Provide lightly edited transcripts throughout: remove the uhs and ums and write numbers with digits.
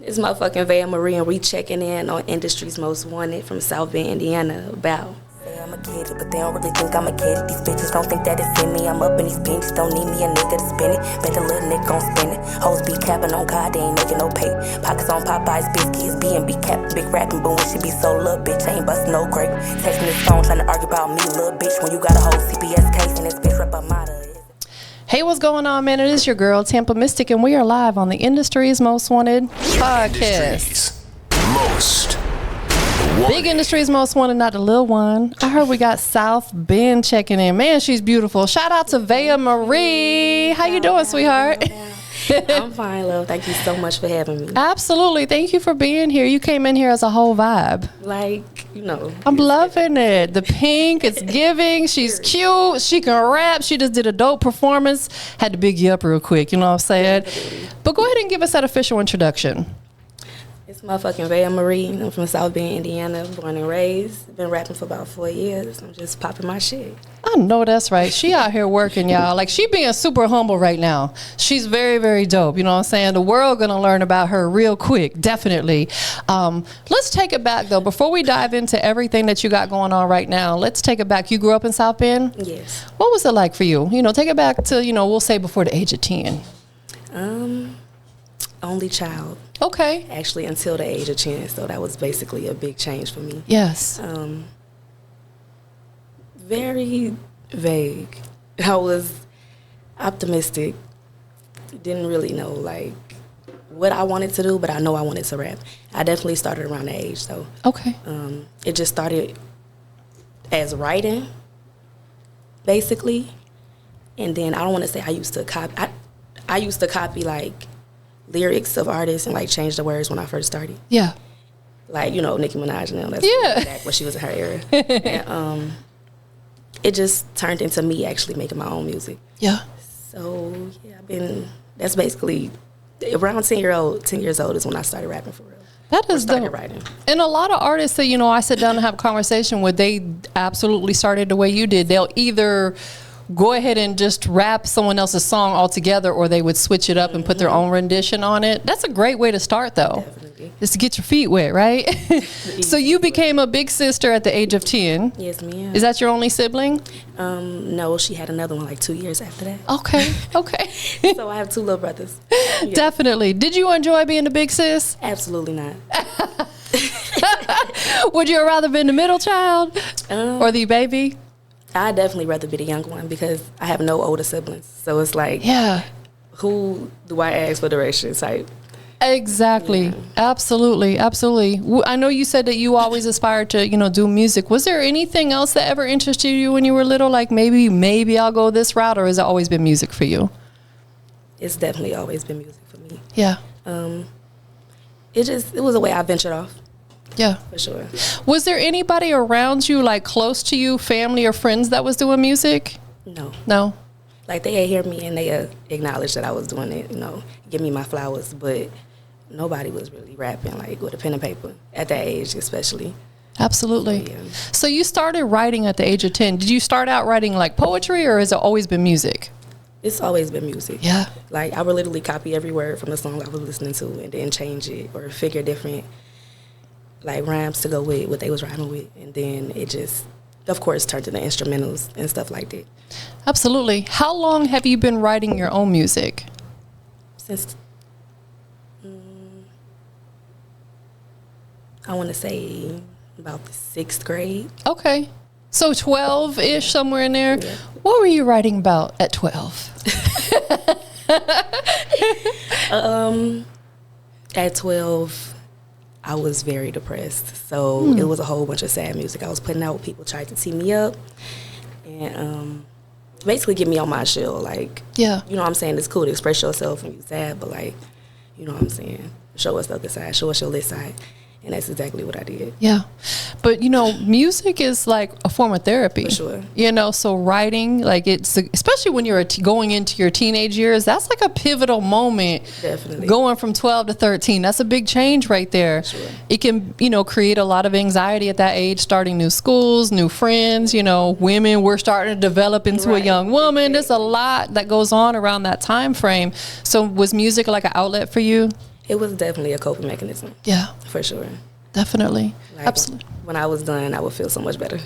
It's motherfucking Vaeh Marie, and we checking in on Industry's Most Wanted from South Bend, Indiana. Bow. I'm a kid, but they don't really think I'm a kid. These bitches don't think that it's in me. I'm up in these benches, don't need me a nigga to spin it. Bet the little nigga gon' spin it. Hoes be capping on God, they ain't making no pay. Pockets on Popeyes, biscuits, B&B cap, big rapping, but when she be so little, bitch, I ain't bustin' no crate. Texting this phone, trying to argue about me, little bitch, when you got a whole CPS case and this bitch rep a motto. Hey, what's going on, man? It is your girl, TampaMystic, and we are live on the Industry's Most Wanted podcast. Most Wanted. Big Industry's Most Wanted, not the little one. I heard we got South Bend checking in. Man, she's beautiful. Shout out to Vaeh Marie. How you doing, sweetheart? I'm fine, love. Thank you so much for having me. Absolutely. Thank you for being here. You came in here as a whole vibe. Like, you know. I'm loving it. The pink, it's giving. She's cute. She can rap. She just did a dope performance. Had to big you up real quick, you know what I'm saying? But go ahead and give us that official introduction. It's motherfucking Vaeh Marie. I'm from South Bend, Indiana, born and raised. Been rapping for about 4 years. I'm just popping my shit. I know that's right. She out here working, y'all. Like, she being super humble right now. She's very, very dope. You know what I'm saying? The world gonna learn about her real quick, definitely. Let's take it back, though. Before we dive into everything that you got going on right now, let's take it back. You grew up in South Bend? Yes. What was it like for you? You know, take it back to, you know, we'll say before the age of 10. Only child. Okay. Actually, until the age of 10. So that was basically a big change for me. Yes. Very vague. I was optimistic. Didn't really know, like, what I wanted to do, but I know I wanted to rap. I definitely started around that age, though. Okay. It just started as writing, basically. And then I don't want to say I used to copy. I used to copy, like, lyrics of artists and, like, change the words when I first started. Yeah. Like, you know, Nicki Minaj and them. That's back when she was in her era. And, it just turned into me actually making my own music. Yeah. So, yeah, that's basically, around 10 years old is when I started rapping for real. That is dope. Writing. And a lot of artists that, you know, I sit down and have a conversation with, they absolutely started the way you did. They'll either go ahead and just rap someone else's song altogether, or they would switch it up and put their own rendition on it. That's a great way to start, though. Definitely. Is to get your feet wet, right? So you became a big sister at the age of 10. Yes, ma'am. Is that your only sibling? No, she had another one like 2 years after that. Okay. So I have 2 little brothers. Yeah. Definitely. Did you enjoy being the big sis? Absolutely not. Would you rather been the middle child or the baby? I'd definitely rather be the young one because I have no older siblings. So it's like, yeah, who do I ask for direction type? Exactly. Yeah. Absolutely. I know you said that you always aspired to, you know, do music. Was there anything else that ever interested you when you were little? Like maybe I'll go this route, or has it always been music for you? It's definitely always been music for me. Yeah. It was a way I ventured off. Yeah. For sure. Was there anybody around you, like close to you, family or friends, that was doing music? No. Like, they hear me and they acknowledge that I was doing it, you know, give me my flowers, but nobody was really rapping, like, with a pen and paper at that age, especially. Absolutely. So, yeah. So you started writing at the age of 10. Did you start out writing, like, poetry, or has it always been music? It's always been music. Yeah. Like, I would literally copy every word from the song I was listening to and then change it or figure different, like, rhymes to go with what they was rhyming with. And then it just, of course, turned into instrumentals and stuff like that. Absolutely. How long have you been writing your own music? Since, I want to say about the 6th grade. Okay. So 12-ish, somewhere in there. Yeah. What were you writing about at 12? At 12, I was very depressed. So it was a whole bunch of sad music I was putting out. People tried to tee me up and basically get me on my shell. Like, yeah, you know what I'm saying? It's cool to express yourself when you're sad, but, like, you know what I'm saying? Show us the other side. Show us your lit side. And that's exactly what I did. Yeah. But, you know, music is like a form of therapy. For sure. You know, so writing, like, it's, especially when you're going into your teenage years, that's like a pivotal moment. Definitely. Going from 12 to 13, that's a big change right there. Sure. It can, you know, create a lot of anxiety at that age, starting new schools, new friends, you know, women, we're starting to develop into a young woman. Exactly. There's a lot that goes on around that time frame. So was music like an outlet for you? It was definitely a coping mechanism. Yeah, For sure. definitely. Like, Absolutely. When I was done, I would feel so much better.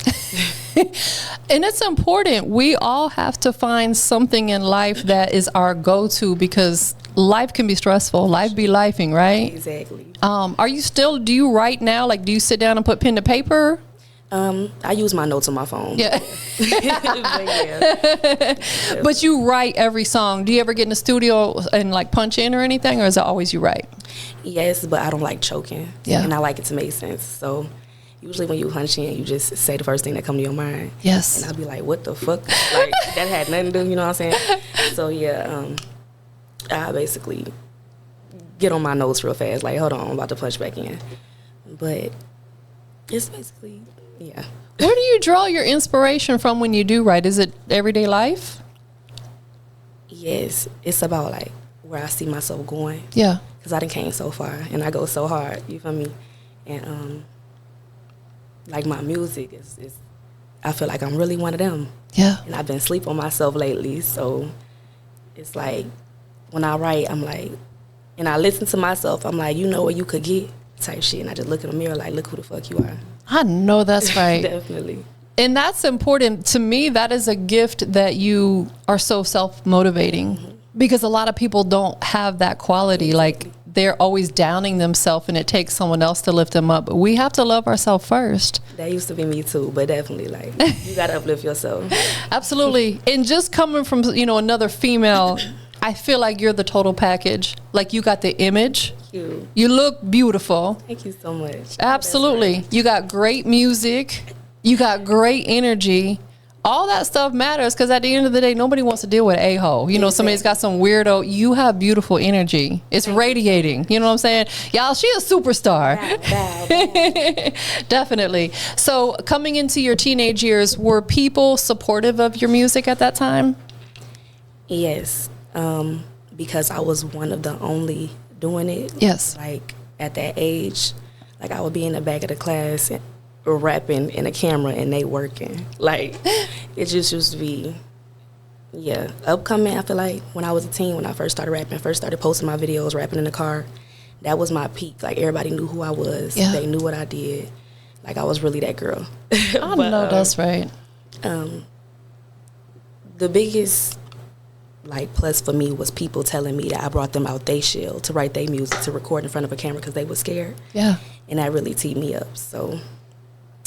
And it's important. We all have to find something in life that is our go-to, because life can be stressful. Life be lifing, right? Exactly. Do you write now? Like, do you sit down and put pen to paper? I use my notes on my phone. Yeah. But yeah. But you write every song. Do you ever get in the studio and like punch in or anything, or is it always you write? Yes, but I don't like choking. Yeah. And I like it to make sense. So usually when you punch in, you just say the first thing that come to your mind. Yes. And I'll be like, what the fuck? Like, that had nothing to do, you know what I'm saying? So yeah, I basically get on my notes real fast. Like, hold on, I'm about to punch back in. But it's basically, yeah. Where do you draw your inspiration from when you do write? Is it everyday life? Yes, it's about like where I see myself going. Yeah. Because I done came so far and I go so hard, you feel me? And like my music is I feel like I'm really one of them. Yeah. And I've been sleep on myself lately, so it's like when I write, I'm like, and I listen to myself, I'm like, you know what you could get type shit, and I just look in the mirror like, look who the fuck you are. I know that's right. Definitely. And that's important. To me, that is a gift that you are so self-motivating, because a lot of people don't have that quality. Like, they're always downing themselves, and it takes someone else to lift them up. But we have to love ourselves first. That used to be me too, but definitely, like, you gotta uplift yourself. Absolutely. And just coming from, another female, I feel like you're the total package. Like, you got the image. You. You look beautiful. Thank you so much. Absolutely. You got great music. You got great energy. All that stuff matters, because at the end of the day, nobody wants to deal with an a-hole. Somebody's got some weirdo. You have beautiful energy. It's radiating. You know what I'm saying? Y'all, she a superstar. Wow. Definitely. So coming into your teenage years, were people supportive of your music at that time? Yes, because I was one of the only doing it. Yes. Like, at that age, like, I would be in the back of the class rapping in a camera and they working. Like, it just used to be, yeah, upcoming. I feel like when I was a teen, when I first started rapping, first started posting my videos, rapping in the car, that was my peak. Like, everybody knew who I was. Yeah. They knew what I did. Like, I was really that girl. I know that's right. The biggest, like, plus for me was people telling me that I brought them out they shell to write their music, to record in front of a camera because they were scared. Yeah. And that really teed me up. So,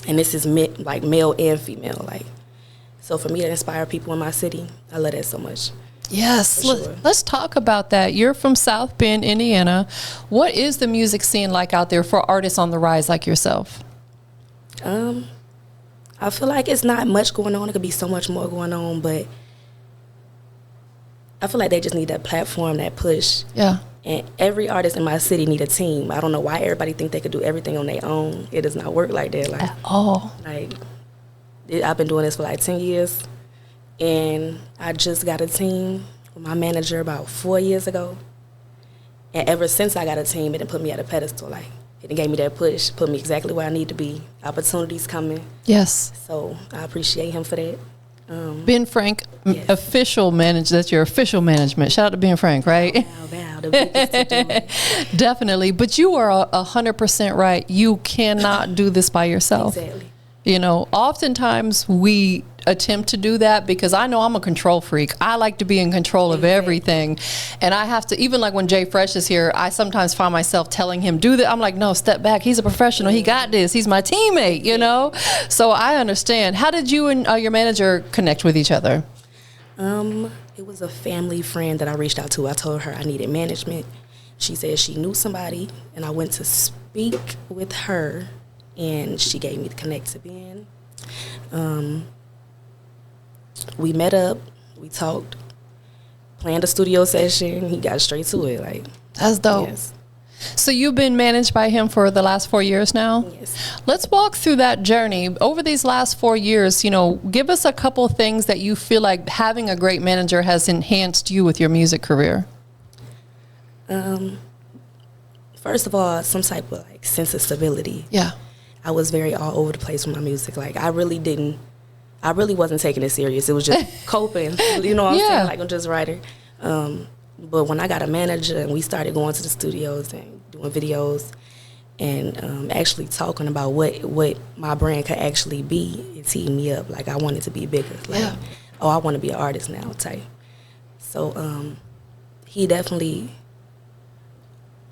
and this is like male and female. Like, so for me to inspire people in my city, I love that so much. Yes. For sure. Let's talk about that. You're from South Bend, Indiana. What is the music scene like out there for artists on the rise like yourself? I feel like it's not much going on. It could be so much more going on, but I feel like they just need that platform, that push. Yeah. And every artist in my city need a team. I don't know why everybody think they could do everything on their own. It does not work like that. Like, At all. Like, I've been doing this for like 10 years, and I just got a team with my manager about 4 years ago. And ever since I got a team, it done put me at a pedestal. Like, it done gave me that push, put me exactly where I need to be. Opportunities coming. Yes. So I appreciate him for that. Ben Frank, Yes. official manager. That's your official management. Shout out to Ben Frank, right? Wow, the biggest to do. Definitely. But you are 100% right. You cannot do this by yourself. Exactly. Oftentimes we attempt to do that because I know I'm a control freak. I like to be in control of everything. And I have to, even like when Jay Fresh is here, I sometimes find myself telling him, do that. I'm like, no, step back. He's a professional. He got this. He's my teammate, So I understand. How did you and your manager connect with each other? It was a family friend that I reached out to. I told her I needed management. She said she knew somebody, and I went to speak with her, and she gave me the connect to Ben. We met up, we talked, planned a studio session. He got straight to it. Like, That's dope. yes. So you've been managed by him for the last 4 years now? Yes. Let's walk through that journey. Over these last 4 years, give us a couple things that you feel like having a great manager has enhanced you with your music career. First of all, some type of like sense of stability. Yeah. I was very all over the place with my music. Like, I really wasn't taking it serious. It was just coping. You know what I'm Yeah. saying? Like, I'm just writing. But when I got a manager and we started going to the studios and doing videos and actually talking about what my brand could actually be, it teed me up. Like, I wanted to be bigger. Like, Yeah. oh, I want to be an artist now type. So he definitely,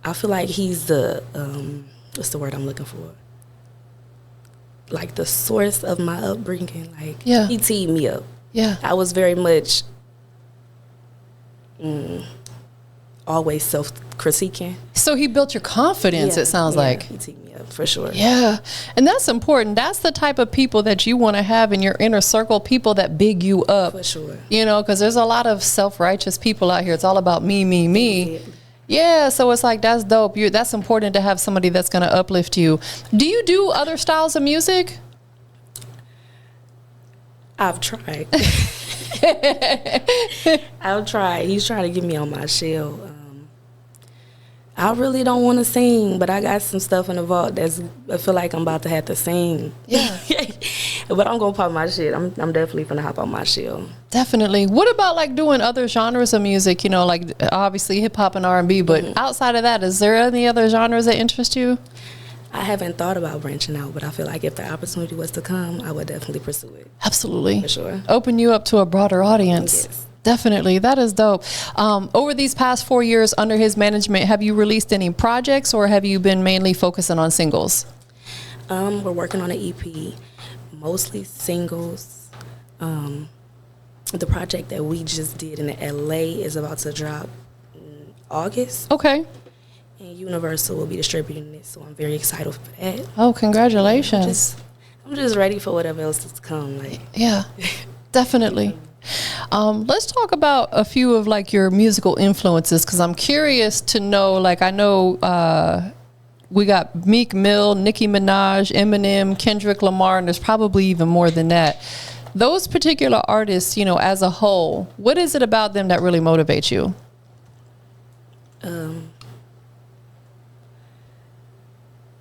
I feel like he's the, what's the word I'm looking for? Like the source of my upbringing. Like, Yeah. he teed me up. Yeah. I was very much always self-critiquing. So he built your confidence, it sounds like. He teed me up, for sure. Yeah. And that's important. That's the type of people that you want to have in your inner circle, people that big you up. For sure. You know, because there's a lot of self-righteous people out here. It's all about me, me, me. Exactly. Yeah, so it's like, that's dope. That's important to have somebody that's going to uplift you. Do you do other styles of music? I've tried. I've tried. He's trying to get me on my shell. I really don't want to sing, but I got some stuff in the vault I feel like I'm about to have to sing. Yeah. But I'm going to pop my shit. I'm definitely going to hop on my shell. Definitely. What about like doing other genres of music? You know, like obviously hip hop and R&B, but outside of that, is there any other genres that interest you? I haven't thought about branching out, but I feel like if the opportunity was to come, I would definitely pursue it. Absolutely. For sure. Open you up to a broader audience. Yes. Definitely. That is dope. Over these past 4 years under his management, have you released any projects or have you been mainly focusing on singles? We're working on an EP, mostly singles. The project that we just did in LA is about to drop in August. Okay. And Universal will be distributing it, so I'm very excited for that. Oh, congratulations. I'm just ready for whatever else is to come. Like, Yeah, definitely. Let's talk about a few of like your musical influences, because I'm curious to know, like, I know we got Meek Mill, Nicki Minaj, Eminem, Kendrick Lamar, and there's probably even more than that. Those particular artists, you know, as a whole, what is it about them that really motivates you?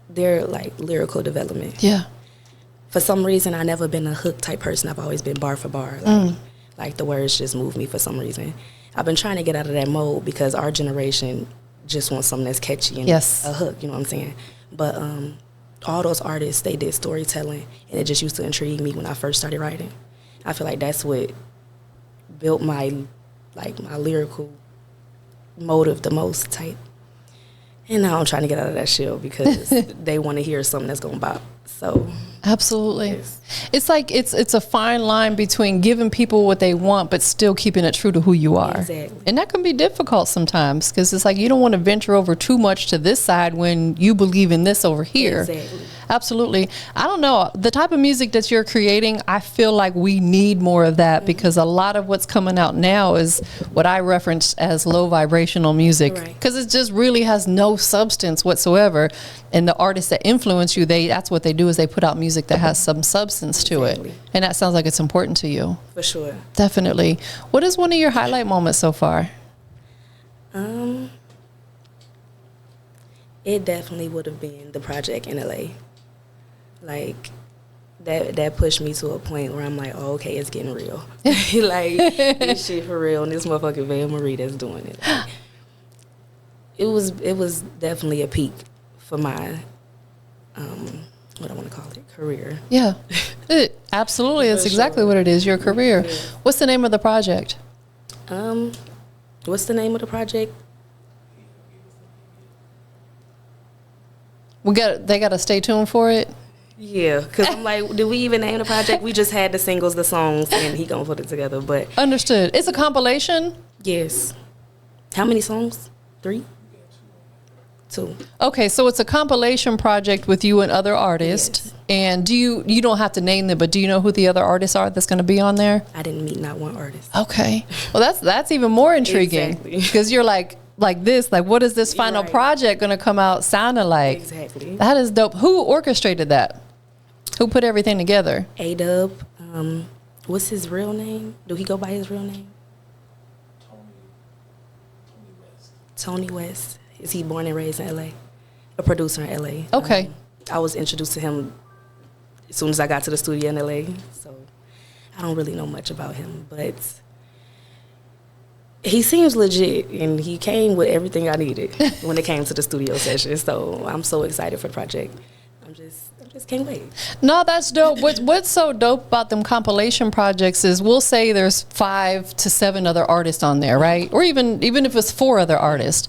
their like lyrical development. Yeah. For some reason, I never been a hook type person. I've always been bar for bar. Like the words just move me for some reason. I've been trying to get out of that mode because our generation just wants something that's catchy and Yes. a hook, you know what I'm saying? But all those artists, they did storytelling, and it just used to intrigue me when I first started writing. I feel like that's what built my lyrical motive the most type. And now I'm trying to get out of that shell because they want to hear something that's going to bop. So Absolutely. Yes. It's like it's a fine line between giving people what they want but still keeping it true to who you are. Exactly. And that can be difficult sometimes because it's like you don't want to venture over too much to this side when you believe in this over here. Exactly. Absolutely. I don't know. The type of music that you're creating, I feel like we need more of that because a lot of what's coming out now is what I reference as low vibrational music because it just really has no substance whatsoever. And the artists that influence you, that's what they do is they put out music that has some substance to it. And that sounds like it's important to you. For sure. Definitely. What is one of your highlight moments so far? It definitely would have been the project in LA. Like that pushed me to a point where I'm like, oh, okay, it's getting real. Like this shit for real, and this motherfucking Vaeh Marie that's doing it. Like, it was definitely a peak for my what I want to call it, career. Yeah. Absolutely. That's exactly what it is, your career. Yeah. What's the name of the project? What's the name of the project? They got to stay tuned for it. Yeah, because I'm like, did we even name the project? We just had the singles, the songs, and he gonna put it together. But Understood. It's a compilation? yes. How many songs? 3? 2. Okay, so it's a compilation project with you and other artists. Yes. And you don't have to name them, but do you know who the other artists are that's going to be on there? I didn't meet not one artist. Okay. Well, that's even more intriguing. Exactly. Because you're like this, like what is this final Right. project going to come out sounding like? Exactly. That is dope. Who orchestrated that? Who put everything together? A-Dub. What's his real name? Do he go by his real name? Tony West. Is he born and raised in L.A.? A producer in L.A. Okay. I was introduced to him as soon as I got to the studio in L.A., so I don't really know much about him, but He seems legit, and he came with everything I needed when it came to the studio session. So I'm so excited for the project. I just can't wait. No, that's dope. What's so dope about them compilation projects is we'll say there's 5 to 7 other artists on there, right? Or even if it's 4 other artists.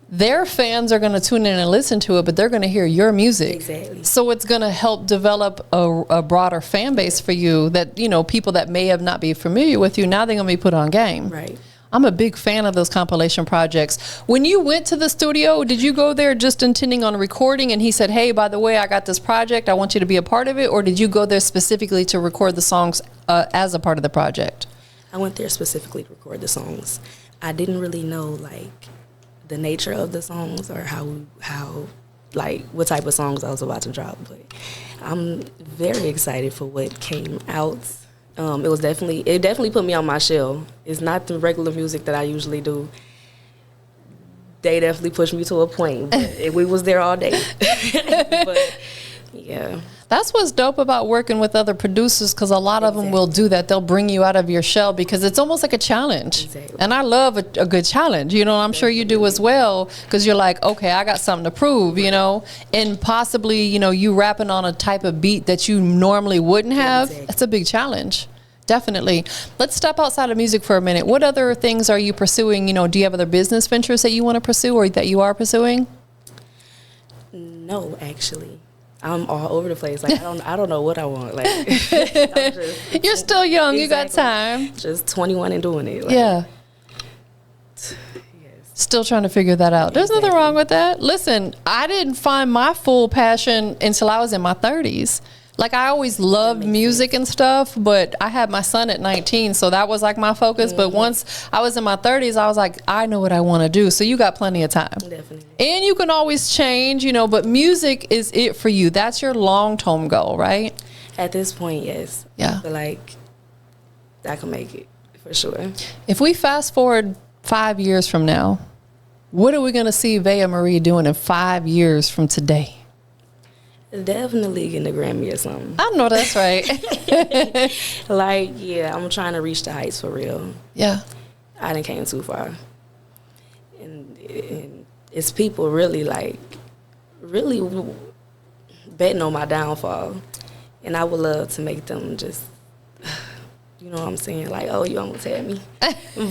Their fans are going to tune in and listen to it, but they're going to hear your music. Exactly. So it's going to help develop a broader fan base for you that, you know, people that may have not be familiar with you, now they're going to be put on game. Right. I'm a big fan of those compilation projects. When you went to the studio, did you go there just intending on recording and he said, hey, by the way, I got this project, I want you to be a part of it? Or did you go there specifically to record the songs as a part of the project? I went there specifically to record the songs. I didn't really know, like, the nature of the songs or how like what type of songs I was about to drop, but I'm very excited for what came out. It definitely put me on my shell. It's not the regular music that I usually do. They definitely pushed me to a point, but we was there all day. But yeah. That's what's dope about working with other producers, because a lot of them will do that. They'll bring you out of your shell because it's almost like a challenge. Exactly. And I love a good challenge. You know, I'm sure you do as well, because you're like, okay, I got something to prove, you know, and possibly, you know, you rapping on a type of beat that you normally wouldn't have. Exactly. That's a big challenge. Definitely. Let's step outside of music for a minute. What other things are you pursuing? You know, do you have other business ventures that you want to pursue or that you are pursuing? No, actually. I'm all over the place. Like I don't know what I want. Like You're still young. Exactly. You got time. Just 21 and doing it. Like, Yeah. Yes. Still trying to figure that out. There's nothing wrong with that. Listen, I didn't find my full passion until I was in my 30s. Like, I always loved music and stuff, but I had my son at 19, so that was like my focus. But once I was in my 30s, I was like, I know what I want to do. So you got plenty of time. Definitely. And you can always change, you know, but music is it for you. That's your long-term goal, right? At this point, yes. Yeah. But like, I can make it for sure. If we fast forward 5 years from now, what are we going to see Vaeh Marie doing in 5 years from today? Definitely getting a Grammy or something. I know that's right. Like, yeah, I'm trying to reach the heights for real. Yeah. I done came too far. And it's people really betting on my downfall. And I would love to make them just, you know what I'm saying? Like, oh, you almost had me.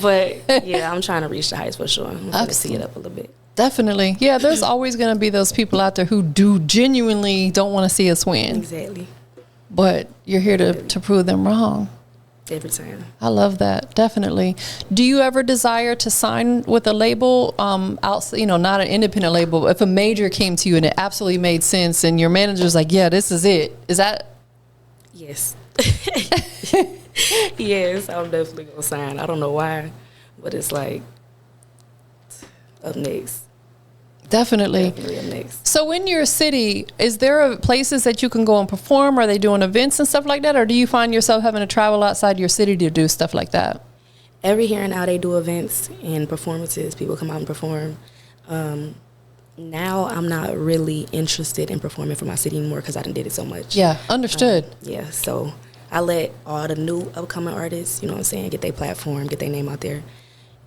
But, yeah, I'm trying to reach the heights for sure. I'm going to see it up a little bit. Definitely. Yeah, there's always going to be those people out there who genuinely don't want to see us win. Exactly. But you're here to prove them wrong. Every time. I love that. Definitely. Do you ever desire to sign with a label, you know, not an independent label, but if a major came to you and it absolutely made sense and your manager's like, yeah, this is it. Is that? Yes. Yes, I'm definitely going to sign. I don't know why, but it's like up next. Definitely. Definitely up next. So in your city, is there places that you can go and perform? Are they doing events and stuff like that? Or do you find yourself having to travel outside your city to do stuff like that? Every here and now they do events and performances. People come out and perform. Now I'm not really interested in performing for my city anymore because I done did it so much. Yeah, understood. Yeah, so I let all the new upcoming artists, you know what I'm saying, get their platform, get their name out there.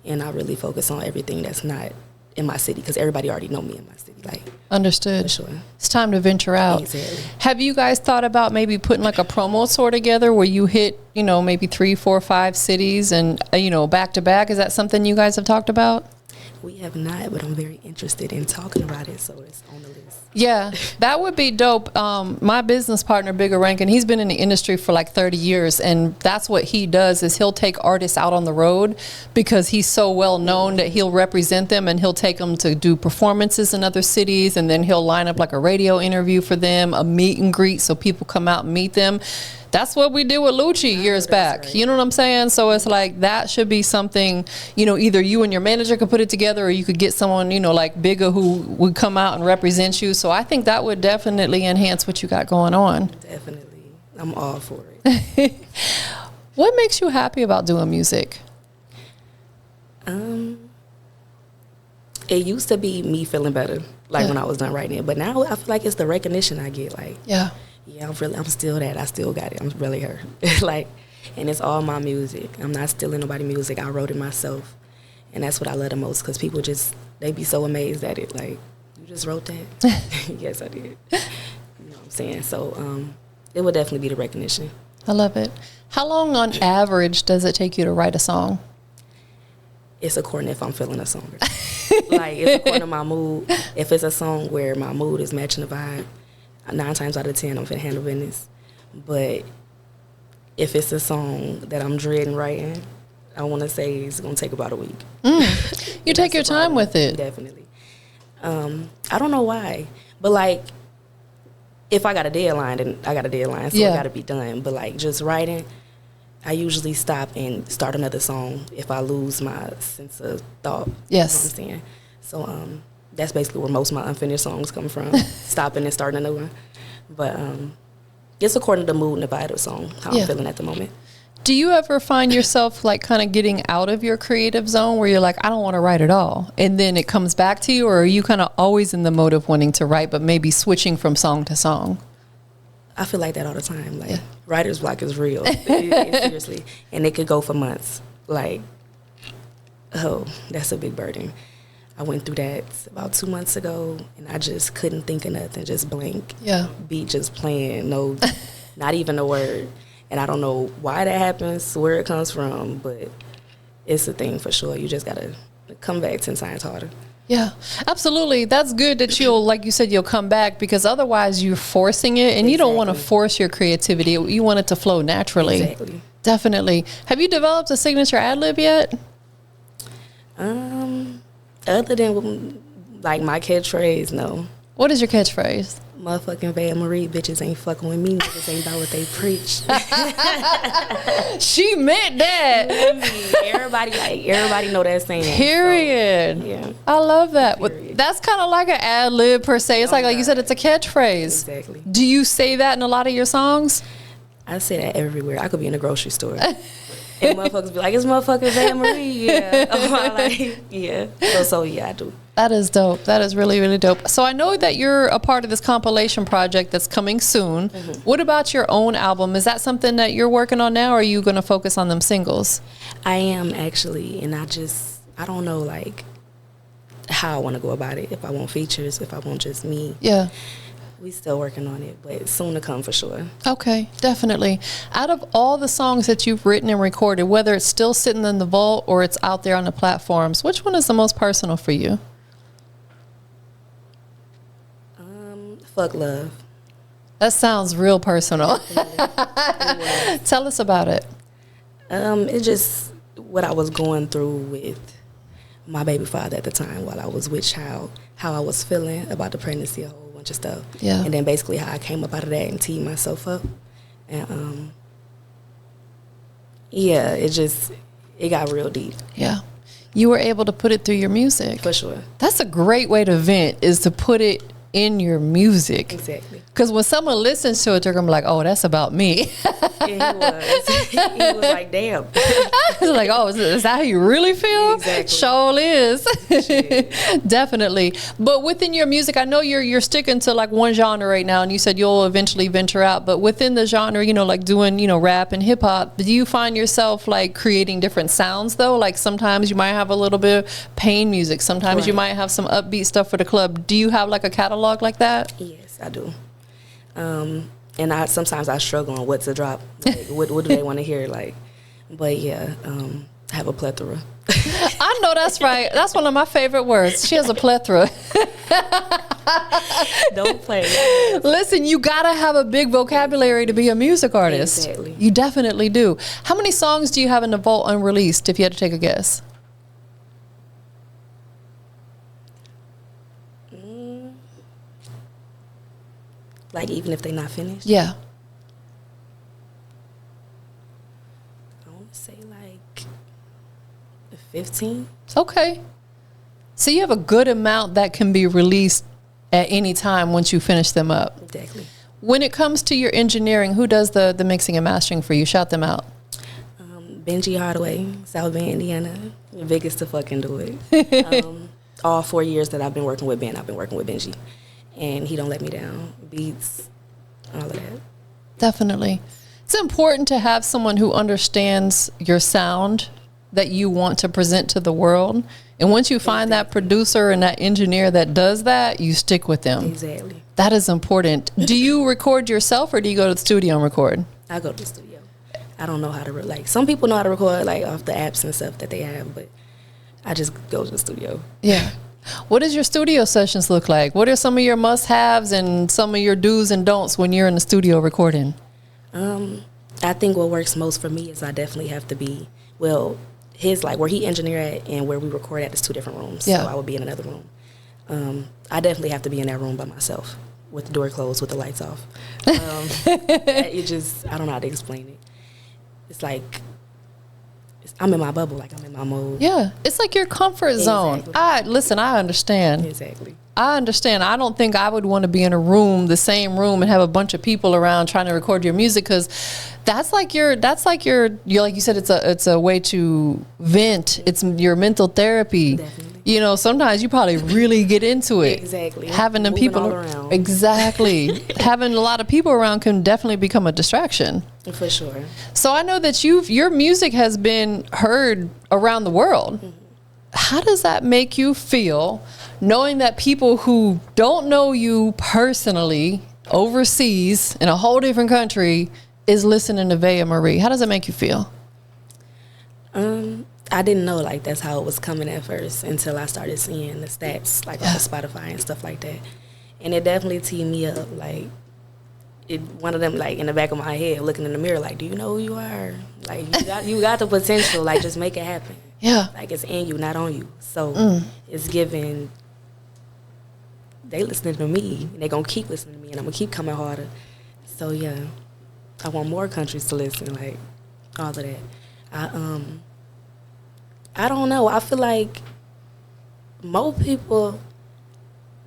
And I really focus on everything that's not in my city because everybody already know me in my city. Like, understood. for sure. It's time to venture out. Exactly. Have you guys thought about maybe putting like a promo tour together where you hit, you know, maybe 3, 4, 5 cities and, you know, back to back? Is that something you guys have talked about? We have not, but I'm very interested in talking about it, so it's on the list. Yeah, that would be dope. My business partner, Bigger Rankin, he's been in the industry for like 30 years, and that's what he does is he'll take artists out on the road because he's so well known that he'll represent them and he'll take them to do performances in other cities, and then he'll line up like a radio interview for them, a meet and greet so people come out and meet them. That's what we did with Lucci years back. Right. You know what I'm saying? So it's like that should be something, you know, either you and your manager could put it together or you could get someone, you know, like Bigger who would come out and represent you. So I think that would definitely enhance what you got going on. Definitely. I'm all for it. What makes you happy about doing music? It used to be me feeling better, like when I was done writing it. But now I feel like it's the recognition I get. Like, yeah, I'm still that. I still got it. I'm really her. Like, and it's all my music. I'm not stealing nobody's music. I wrote it myself. And that's what I love the most, because people they be so amazed at it. Like, you just wrote that? Yes, I did. You know what I'm saying? So it would definitely be the recognition. I love it. How long on average does it take you to write a song? It's according if I'm feeling a song. Like, it's according to my mood. If it's a song where my mood is matching the vibe, 9 times out of 10, I'm finna handle business. But if it's a song that I'm dreading writing, I want to say it's going to take about a week. You take your time with it. Definitely. I don't know why. But, like, if I got a deadline, then I got a deadline, so it got to be done. But, like, just writing, I usually stop and start another song if I lose my sense of thought. Yes. You know what I'm saying? So that's basically where most of my unfinished songs come from, stopping and starting another one. But it's according to the mood and the vibe of the song, how I'm feeling at the moment. Do you ever find yourself like kind of getting out of your creative zone where you're like, I don't want to write at all, and then it comes back to you, or are you kind of always in the mode of wanting to write but maybe switching from song to song? I feel like that all the time. Like, writer's block is real. Seriously. And it could go for months. Like, oh, that's a big burden. I went through that about 2 months ago, and I just couldn't think of nothing, just blank. Yeah. Beat just playing, no, not even a word. And I don't know why that happens, where it comes from, but it's a thing for sure. You just got to come back 10 times harder. Yeah, absolutely. That's good that you'll, like you said, you'll come back, because otherwise you're forcing it, and you don't want to force your creativity. You want it to flow naturally. Exactly. Definitely. Have you developed a signature ad-lib yet? Other than, like, my catchphrase, no. What is your catchphrase? Motherfucking Vaeh Marie, bitches ain't fucking with me, niggas ain't about what they preach. She meant that. Everybody know that saying. Period. So, yeah. I love that. Well, Period. that's kind of like an ad lib per se. It's like you said, it's a catchphrase. Exactly. Do you say that in a lot of your songs? I say that everywhere. I could be in a grocery store. And motherfuckers be like, it's motherfucking Vaeh Marie. Yeah. Like, yeah. So yeah, I do. That is dope. That is really, really dope. So I know that you're a part of this compilation project that's coming soon. Mm-hmm. What about your own album? Is that something that you're working on now, or are you going to focus on them singles? I am, actually. And I don't know, like, how I want to go about it. If I want features, if I want just me. Yeah. We still working on it, but soon to come for sure. Okay, definitely. Out of all the songs that you've written and recorded, whether it's still sitting in the vault or it's out there on the platforms, which one is the most personal for you? Fuck Love. That sounds real personal. Tell us about it. It's just what I was going through with my baby father at the time while I was with child, how I was feeling about the pregnancy, a whole bunch of stuff. Yeah. And then basically how I came up out of that and teed myself up. And it got real deep. Yeah. You were able to put it through your music. For sure. That's a great way to vent, is to put it in your music. Exactly. Because when someone listens to it, they're going to be like, oh, that's about me. Yeah, he was. He was like, damn. It's like, oh, is that how you really feel? Exactly. Sure is. Definitely. But within your music, I know you're sticking to like one genre right now, and you said you'll eventually venture out. But within the genre, like doing, rap and hip hop, do you find yourself like creating different sounds though? Like sometimes you might have a little bit of pain music. Sometimes you might have some upbeat stuff for the club. Do you have like a catalog like that? Yes, I do. And sometimes I struggle on what to drop. Like, what do they want to hear? Like, but yeah, I have a plethora. I know that's right. That's one of my favorite words. She has a plethora. Don't play. Listen, you gotta have a big vocabulary to be a music artist. Exactly. You definitely do. How many songs do you have in the vault unreleased, if you had to take a guess? Like, even if they're not finished? Yeah. I want to say like 15. Okay. So you have a good amount that can be released at any time once you finish them up. Exactly. When it comes to your engineering, who does the mixing and mastering for you? Shout them out. Benji Hardaway, South Bend, Indiana. The biggest to fucking do it. All 4 years that I've been working with Ben, I've been working with Benji. And he don't let me down. Beats, all of that. Definitely. It's important to have someone who understands your sound, that you want to present to the world. And once you find that producer and that engineer that does that, you stick with them. Exactly. That is important. Do you record yourself or do you go to the studio and record? I go to the studio. I don't know how to like. Some people know how to record like off the apps and stuff that they have, but I just go to the studio. Yeah. What does your studio sessions look like? What are some of your must-haves and some of your do's and don'ts when you're in the studio recording? I think what works most for me is I definitely have to be, well, his, like, where he engineer at and where we record at is 2 different rooms. Yeah. So I would be in another room. I definitely have to be in that room by myself with the door closed, with the lights off. It just, I don't know how to explain it. It's like, I'm in my bubble, like I'm in my mode. Yeah, it's like your comfort zone. Exactly. I understand. Exactly. I understand. I don't think I would want to be in a room, the same room, and have a bunch of people around trying to record your music, because that's like your like you said, it's a way to vent. It's your mental therapy. Definitely. You know, sometimes you probably really get into it. Exactly. Having the Moving people all around. Exactly. Having a lot of people around can definitely become a distraction. For sure. So I know that your music has been heard around the world. Mm-hmm. How does that make you feel, knowing that people who don't know you personally overseas in a whole different country is listening to Vaeh Marie? How does that make you feel? I didn't know like that's how it was coming at first until I started seeing the stats like on Spotify and stuff like that, and it definitely teed me up. Like one of them like in the back of my head, looking in the mirror, like, do you know who you are? Like you got the potential. Like just make it happen. Yeah. Like it's in you, not on you. So it's giving. They listening to me, and they gonna keep listening to me, and I'm gonna keep coming harder. So yeah, I want more countries to listen. Like all of that. I don't know. I feel like most people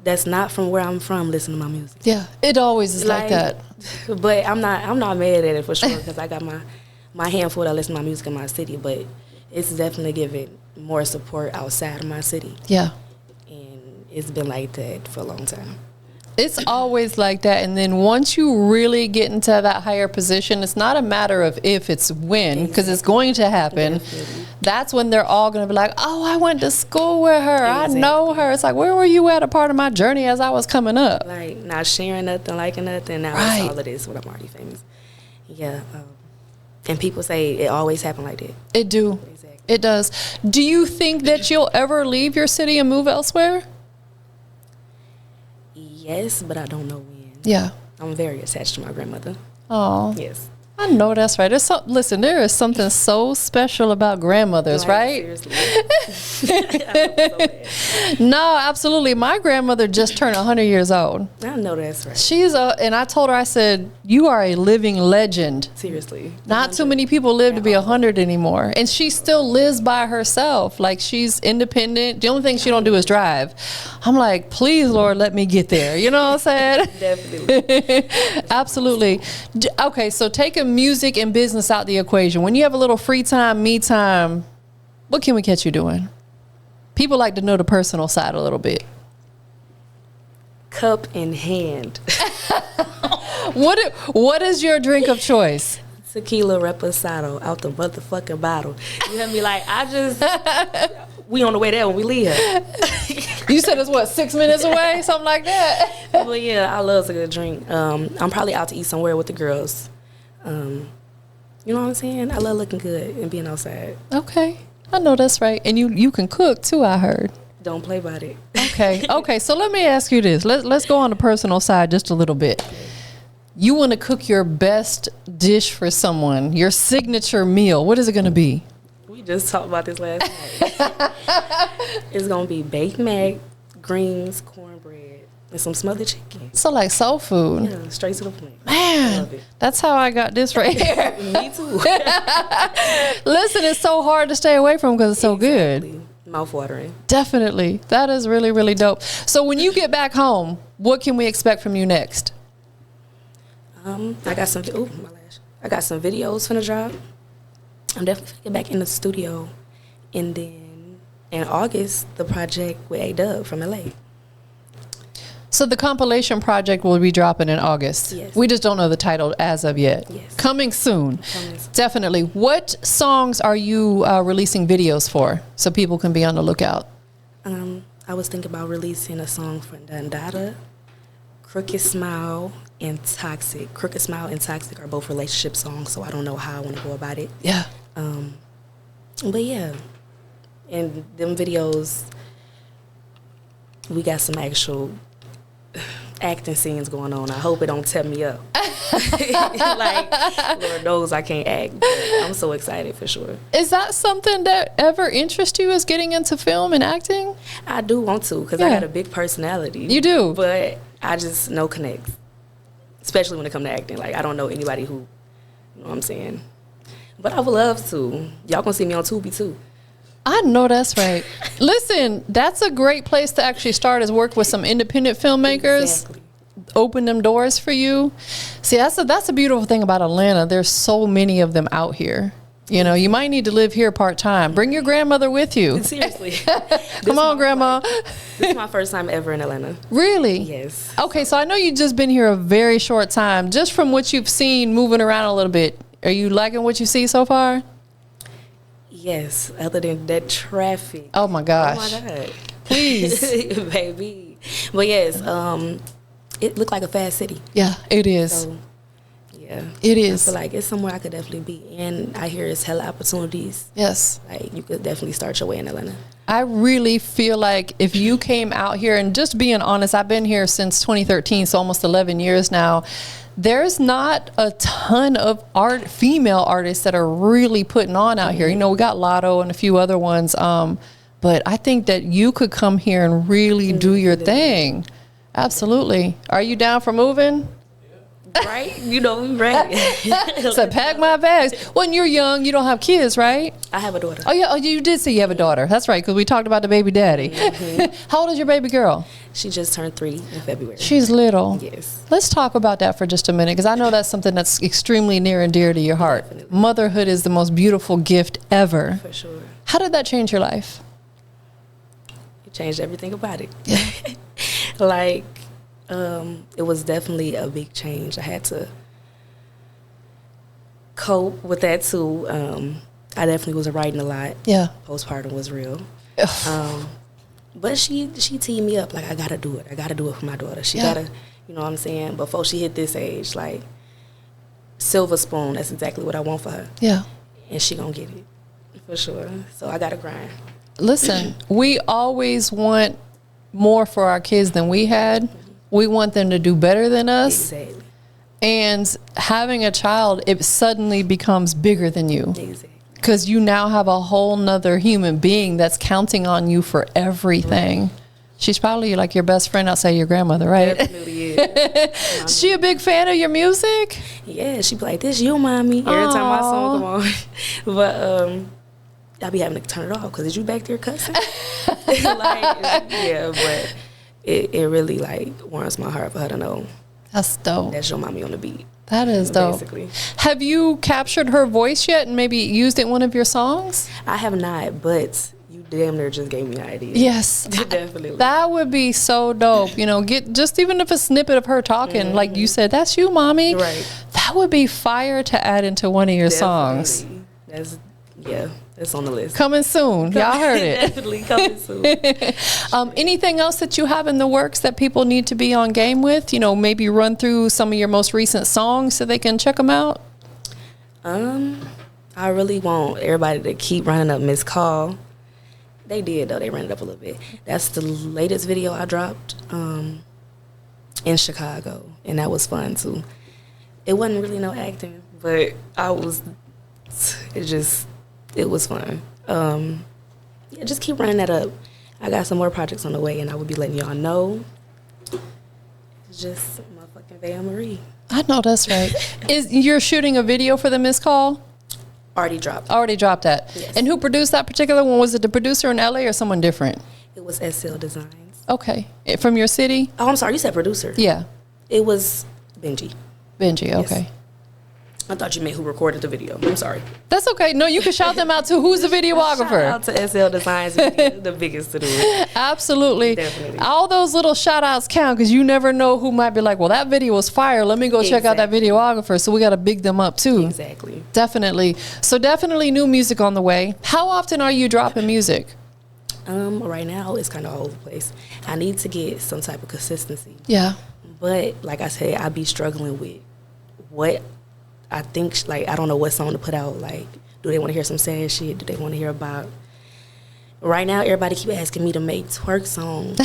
that's not from where I'm from listen to my music. Yeah, it always is like that. But I'm not mad at it for sure, because I got my handful that listen to my music in my city. But it's definitely giving more support outside of my city. Yeah, and it's been like that for a long time. It's always like that. And then once you really get into that higher position, it's not a matter of if, it's when, because it's going to happen. Definitely. That's when they're all going to be like, oh, I went to school with her. Exactly. I know her. It's like, where were you at a part of my journey as I was coming up? Like, not sharing nothing, liking nothing. Now Right. it's all of this when I'm already famous. Yeah. And people say it always happened like that. It do. Exactly. It does. Do you think that you'll ever leave your city and move elsewhere? Yes, but I don't know when. Yeah. I'm very attached to my grandmother. Oh. Yes. I know that's right. Listen, there is something so special about grandmothers, Like, right? Seriously. I feel so bad. No, absolutely. My grandmother just turned 100 years old. I know that's right. And I told her, I said, you are a living legend. Seriously. Not too many people live to be 100 anymore. And she still lives by herself. Like, she's independent. The only thing she don't do is drive. I'm like, please, Lord, let me get there. You know what I'm saying? Definitely. Absolutely. Okay, so taking music and business out the equation. When you have a little free time, me time, what can we catch you doing? People like to know the personal side a little bit. Cup in hand. What is your drink of choice? Tequila reposado out the motherfucking bottle. You hear me? Like, we on the way there when we leave here. You said it's what, 6 minutes away? Something like that? But yeah, I love a good drink. I'm probably out to eat somewhere with the girls. You know what I'm saying? I love looking good and being outside. Okay. I know that's right. And you can cook too, I heard. Don't play about it. Okay. So let me ask you this. Let's go on the personal side just a little bit. You want to cook your best dish for someone, your signature meal. What is it going to be? We just talked about this last night. It's going to be baked mac, greens, cornbread, and some smothered chicken. So like soul food. Yeah, straight to the point. I Man, love it. that's how I got this right here. Me too. Listen, it's so hard to stay away from because it's so good. Mouth watering. Definitely. That is really, really dope. So when you get back home, what can we expect from you next? I got some. Ooh, my lash. I got some videos finna drop. I'm definitely finna get back in the studio, and then in August the project with A-Dub from LA. So the compilation project will be dropping in August. Yes. We just don't know the title as of yet. Yes. Coming soon. Coming soon. Definitely. What songs are you releasing videos for so people can be on the lookout? I was thinking about releasing a song for Dandada, Crooked Smile, and Toxic. Crooked Smile and Toxic are both relationship songs, so I don't know how I want to go about it. Yeah. But yeah, and them videos, we got some actual acting scenes going on. I hope it don't tear me up. Like, Lord knows I can't act, but I'm so excited for sure. Is that something that ever interests you, is getting into film and acting? I do want to, because I got a big personality. You do? But I just no connects, especially when it comes to acting. Like, I don't know anybody who, you know what I'm saying? But I would love to. Y'all gonna see me on Tubi too. I know that's right. Listen, that's a great place to actually start, is work with some independent filmmakers. Exactly. Open them doors for you. See, that's a beautiful thing about Atlanta. There's so many of them out here. You know, you might need to live here part-time. Bring your grandmother with you. Seriously. Come on, Grandma. This is my first time ever in Atlanta. Really? Yes. Okay, so I know you've just been here a very short time. Just from what you've seen moving around a little bit, are you liking what you see so far? Yes, other than that traffic. Oh my gosh. Oh my God. Please. Baby. But yes, it looked like a fast city. Yeah, it is. So, yeah. It is. I feel like it's somewhere I could definitely be. And I hear it's hella opportunities. Yes. Like, you could definitely start your way in Atlanta. I really feel like if you came out here, and just being honest, I've been here since 2013, so almost 11 years now. There's not a ton of female artists that are really putting on out here. You know, we got Lotto and a few other ones. But I think that you could come here and really do your thing. Absolutely. Are you down for moving? Right? You know, we ready. So pack my bags. When you're young, you don't have kids, right? I have a daughter. Oh, yeah. Oh, you did say you have a daughter. That's right, because we talked about the baby daddy. How old is your baby girl? She just turned 3 in February. She's little. Yes. Let's talk about that for just a minute, because I know that's something that's extremely near and dear to your heart. Definitely. Motherhood is the most beautiful gift ever. For sure. How did that change your life? It changed everything about it. Like, it was definitely a big change. I had to cope with that too. I definitely was writing a lot. Yeah. Postpartum was real. But she teed me up, like, I gotta do it. I gotta do it for my daughter. She gotta, you know what I'm saying? Before she hit this age, like, silver spoon, that's exactly what I want for her. Yeah. And she gonna get it, for sure. So I gotta grind. Listen, we always want more for our kids than we had. We want them to do better than us. Exactly. And having a child, it suddenly becomes bigger than you. Exactly. Because you now have a whole nother human being that's counting on you for everything. Right. She's probably like your best friend outside your grandmother, right? Definitely is. Is she a big fan of your music? Yeah, she be like, this you, mommy, every time my song come on. But I be having to turn it off, because is you back there cussing? Like, yeah, but it really, like, warms my heart for her to know. That's dope. That's your mommy on the beat. That is dope. Basically. Have you captured her voice yet and maybe used it in one of your songs? I have not, but you damn near just gave me an idea. Yes. Definitely. That would be so dope. You know, get just even if a snippet of her talking, like you said, that's you, mommy. Right. That would be fire to add into one of your songs. That's on the list. Coming soon. Y'all heard it. Definitely coming soon. Anything else that you have in the works that people need to be on game with? You know, maybe run through some of your most recent songs so they can check them out? I really want everybody to keep running up Miss Call. They did, though. They ran it up a little bit. That's the latest video I dropped in Chicago, and that was fun, too. It wasn't really no acting, but it was fun. Yeah, just keep running that up. I got some more projects on the way, and I will be letting y'all know. It's just motherfucking Vaeh Marie. I know that's right. You're shooting a video for the Miss Call? Already dropped. Already dropped that. Yes. And who produced that particular one? Was it the producer in LA or someone different? It was SL Designs. Okay. From your city? Oh, I'm sorry. You said producer. Yeah. It was Benji. Benji, okay. I thought you meant who recorded the video. I'm sorry. That's okay. No, you can shout them out too. Who's the videographer? Shout out to SL Designs, the biggest to do it. Absolutely. Definitely. All those little shout outs count because you never know who might be like, well, that video was fire. Let me go check out that videographer. So we got to big them up too. Exactly. Definitely. So definitely new music on the way. How often are you dropping music? Right now it's kind of all over the place. I need to get some type of consistency. Yeah. But like I said, I be struggling with what I think, like, I don't know what song to put out. Like, do they want to hear some sad shit? Do they want to hear about... Right now, everybody keep asking me to make twerk songs.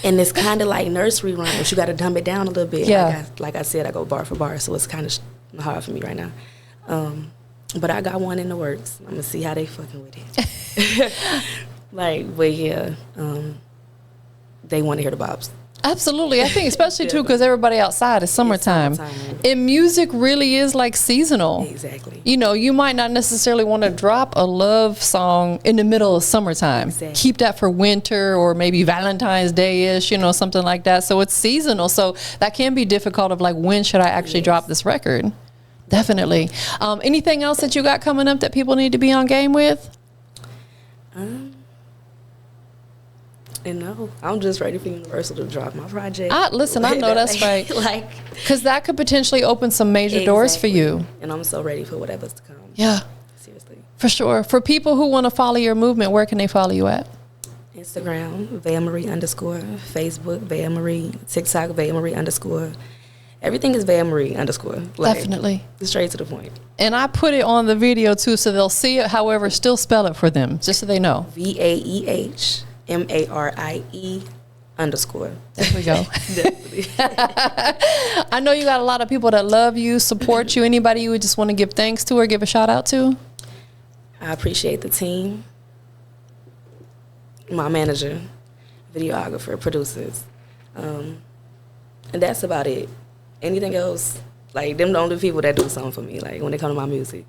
And it's kind of like nursery rhymes. You got to dumb it down a little bit. Yeah. Like I said, I go bar for bar, so it's kind of hard for me right now. But I got one in the works. I'm going to see how they fucking with it. But yeah, they want to hear the bops. Absolutely. I think especially too because everybody outside is summertime. And music really is like seasonal. Exactly. You know, you might not necessarily want to drop a love song in the middle of summertime. Exactly. Keep that for winter or maybe Valentine's Day-ish, you know, something like that. So it's seasonal. So that can be difficult of like, when should I actually drop this record? Definitely. Anything else that you got coming up that people need to be on game with? And no, I'm just ready for Universal to drop my project. Listen, I know that's right. Like, because that could potentially open some major doors for you. And I'm so ready for whatever's to come. Yeah. Seriously. For sure. For people who want to follow your movement, where can they follow you at? Instagram, Vaeh Marie _ Facebook, Vaeh Marie, TikTok, Vaeh Marie _ Everything is Vaeh Marie _ Like, definitely. Straight to the point. And I put it on the video too, so they'll see it. However, still spell it for them, just so they know. VAEH MARIE _ There we go. Definitely. I know you got a lot of people that love you, support you. Anybody you would just want to give thanks to or give a shout out to? I appreciate the team, my manager, videographer, producers, and that's about it. Anything else, like, them the only people that do something for me, like, when they come to my music,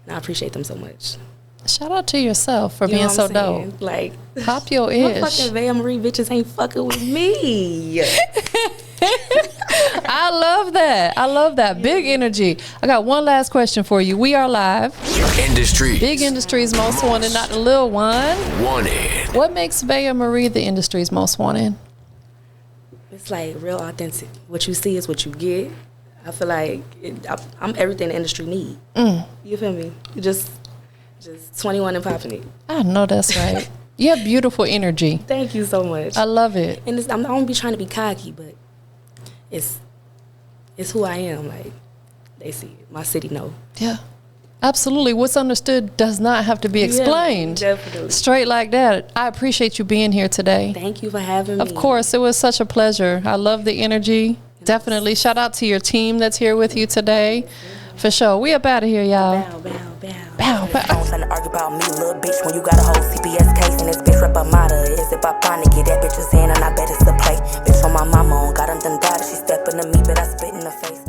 and I appreciate them so much. Shout out to yourself for being so dope. Like, pop your my ish. fucking Vaeh Marie bitches ain't fucking with me. I love that. I love that. Big energy. I got one last question for you. We are live. Industry. Big industry's most wanted, not the little one. Wanted. What makes Vaeh Marie the industry's most wanted? It's like real authentic. What you see is what you get. I feel like I'm everything the industry need. You feel me? Just 21 and popping it. I know that's right. You have beautiful energy. Thank you so much. I love it. And I don't be trying to be cocky, but it's who I am. Like, they see it. My city know. Yeah. Absolutely. What's understood does not have to be explained. Yeah, definitely. Straight like that. I appreciate you being here today. Thank you for having me. Of course. It was such a pleasure. I love the energy. Definitely. Shout out to your team that's here with you today. For sure. We up out of here, y'all. Bow, bow, bow. Bow, bow. I'm trying to argue about me, little bitch, when you got a whole CPS case and this bitch rep a motto. Is it by trying to get that bitch's in and I bet it's a play. Bitch on my mama on, got him done died. She stepping to me, but I spit in the face.